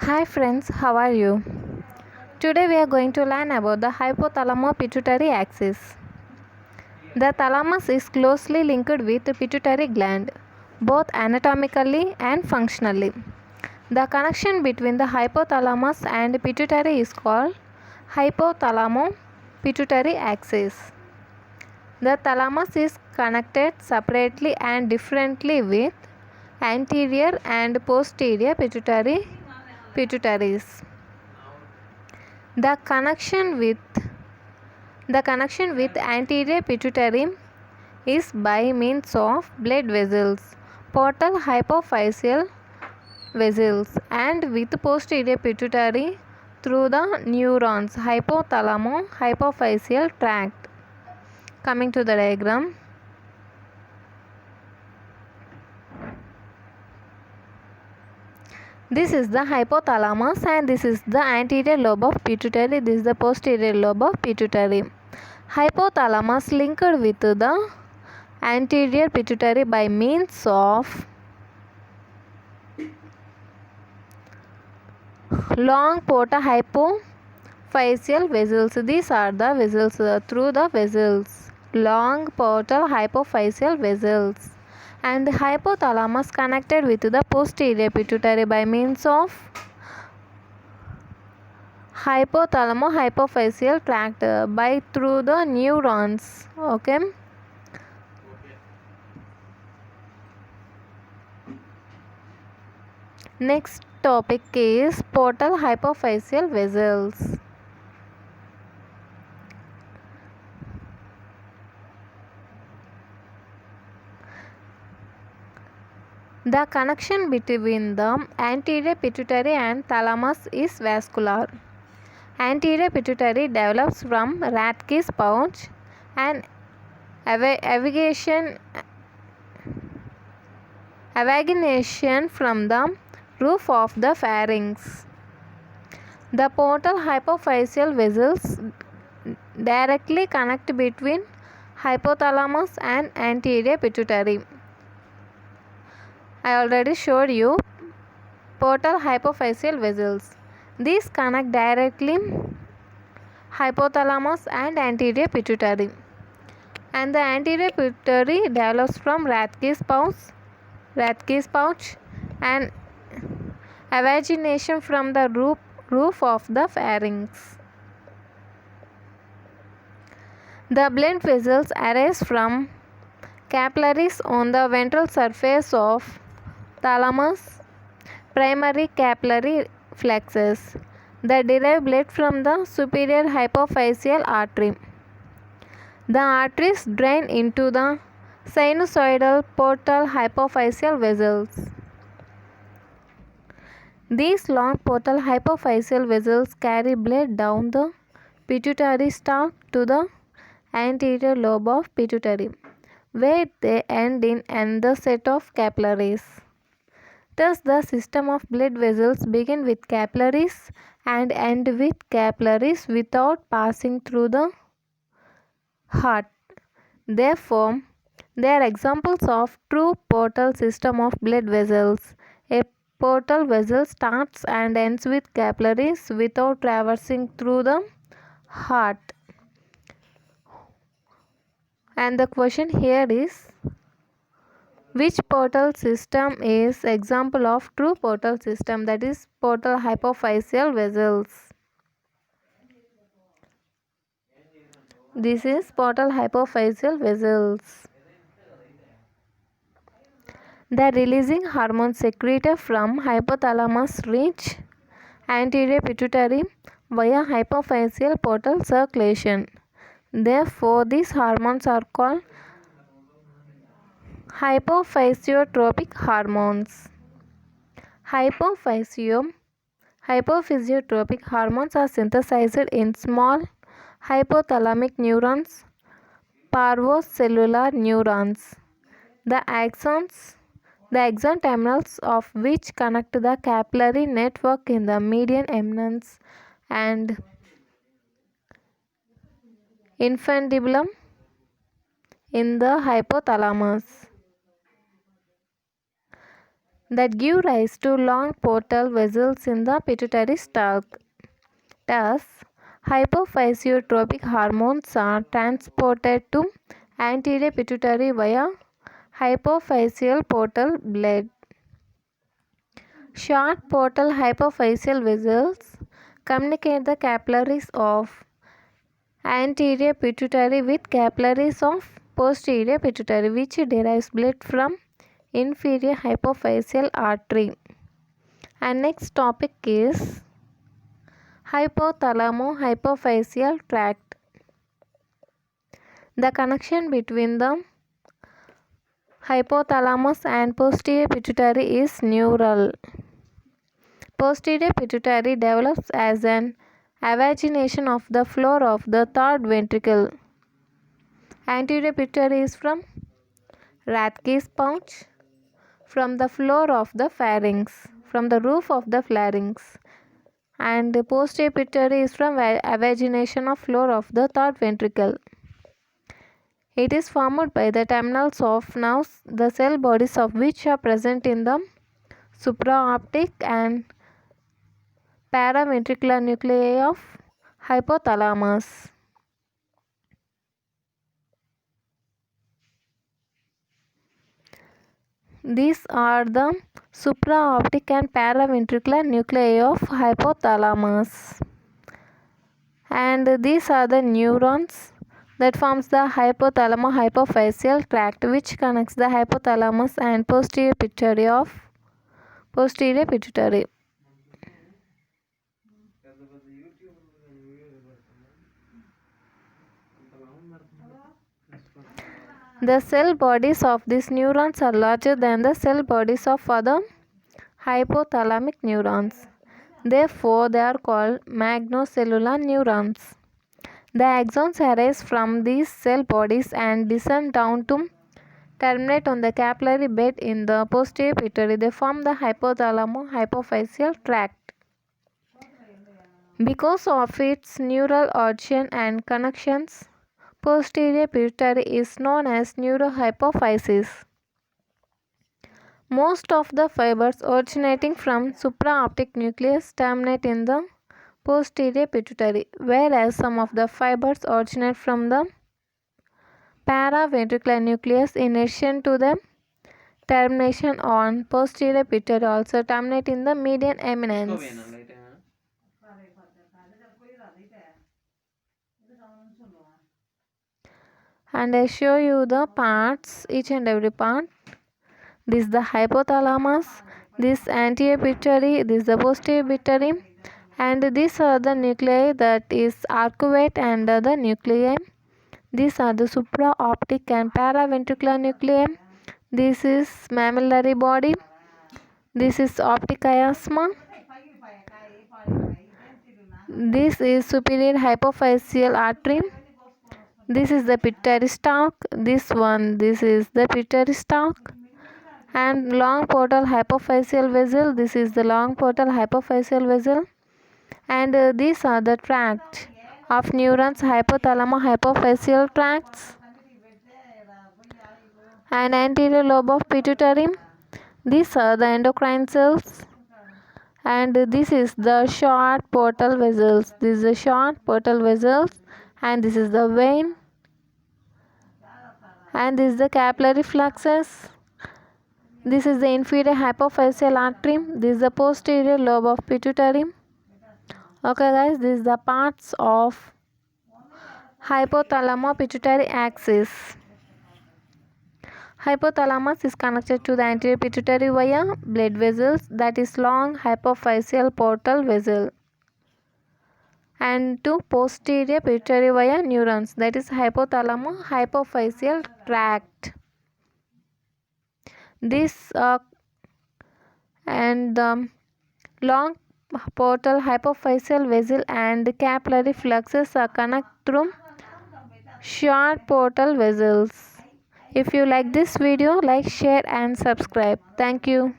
Hi friends, how are you? Today we are going to learn about the hypothalamo-pituitary axis. The thalamus is closely linked with the pituitary gland, both anatomically and functionally. The connection between the hypothalamus and pituitary is called hypothalamo-pituitary axis. The thalamus is connected separately and differently with anterior and posterior pituitaries. The connection with anterior pituitary is by means of blood vessels, portal hypophyseal vessels, and with posterior pituitary through the neurons hypothalamo-hypophyseal tract. Coming to the diagram. This is the hypothalamus and this is the anterior lobe of pituitary. This is the posterior lobe of pituitary. Hypothalamus linked with the anterior pituitary by means of long porta hypophyseal vessels. These are the vessels through the vessels. Long portal hypophyseal vessels. And the hypothalamus connected with the posterior pituitary by means of hypothalamo-hypophyseal tract by through the neurons. Okay. Next topic is portal hypophyseal vessels. The connection between the anterior pituitary and thalamus is vascular. Anterior pituitary develops from Rathke's pouch and evagination from the roof of the pharynx. The portal hypophyseal vessels directly connect between hypothalamus and anterior pituitary. I already showed you portal hypophyseal vessels. These connect directly hypothalamus and anterior pituitary. And the anterior pituitary develops from Rathke's pouch and evagination from the roof of the pharynx. The blood vessels arise from capillaries on the ventral surface of thalamus, primary capillary flexus that derive blood from the superior hypophyseal artery. The arteries drain into the sinusoidal portal hypophyseal vessels. These long portal hypophyseal vessels carry blood down the pituitary stalk to the anterior lobe of pituitary, where they end in another set of capillaries. Thus, the system of blood vessels begin with capillaries and end with capillaries without passing through the heart. Therefore, they are examples of true portal system of blood vessels. A portal vessel starts and ends with capillaries without traversing through the heart. And the question here is, which portal system is example of true portal system, that is portal hypophyseal vessels? This is portal hypophyseal vessels. The releasing hormones secreted from hypothalamus reach anterior pituitary via hypophyseal portal circulation. Therefore, these hormones are called hypophysiotropic hormones. Hypophysiotropic hormones are synthesized in small hypothalamic neurons, parvocellular neurons. The axon terminals of which connect the capillary network in the median eminence and infundibulum in the hypothalamus. that give rise to long portal vessels in the pituitary stalk. Thus, hypophysiotropic hormones are transported to anterior pituitary via hypophyseal portal blood. Short portal hypophyseal vessels communicate the capillaries of anterior pituitary with capillaries of posterior pituitary, which derives blood from inferior hypophyseal artery. And next topic is hypothalamo-hypophyseal tract. The connection between the hypothalamus and posterior pituitary is neural. Posterior pituitary develops as an avagination of the floor of the third ventricle. Anterior pituitary is from Rathke's pouch, from the floor of the pharynx, from the roof of the pharynx. And the posterior pituitary is from avagination of floor of the third ventricle. It is formed by the terminals of nerves, the cell bodies of which are present in the supraoptic and paraventricular nuclei of hypothalamus. These are the supraoptic and paraventricular nuclei of hypothalamus. And these are the neurons that forms the hypothalamo-hypophyseal tract, which connects the hypothalamus and posterior pituitary of posterior pituitary. The cell bodies of these neurons are larger than the cell bodies of other hypothalamic neurons. Therefore, they are called magnocellular neurons. The axons arise from these cell bodies and descend down to terminate on the capillary bed in the posterior pituitary. They form the hypothalamo-hypophyseal tract. Because of its neural origin and connections, posterior pituitary is known as neurohypophysis. Most of the fibers originating from supraoptic nucleus terminate in the posterior pituitary, whereas some of the fibers originate from the paraventricular nucleus. In addition to the termination on posterior pituitary, also terminate in the median eminence. And I show you the parts, each and every part. This is the hypothalamus, this anterior pituitary, this is the posterior pituitary, and these are the nuclei, that is arcuate and the nuclei. These are the supraoptic and paraventricular nuclei. This is mammillary body. This is optic chiasma. This is superior hypophyseal artery. This is the pituitary stalk. This is the pituitary stalk. And long portal hypophyseal vessel. This is the long portal hypophyseal vessel. And these are the tracts of neurons, hypothalamo-hypophyseal tracts. And anterior lobe of pituitary. These are the endocrine cells. And this is the short portal vessels. This is the short portal vessels. And this is the vein. And this is the capillary fluxus. This is the inferior hypophyseal artery. This is the posterior lobe of pituitary. Okay guys, this is the parts of hypothalamo-pituitary axis. Hypothalamus is connected to the anterior pituitary via blood vessels, that is long hypophyseal portal vessel, and to posterior pituitary via neurons, that is hypothalamo-hypophyseal tract. This and the long portal hypophyseal vessel and capillary fluxes are connected through short portal vessels. If you like this video, like, share and subscribe. Thank you.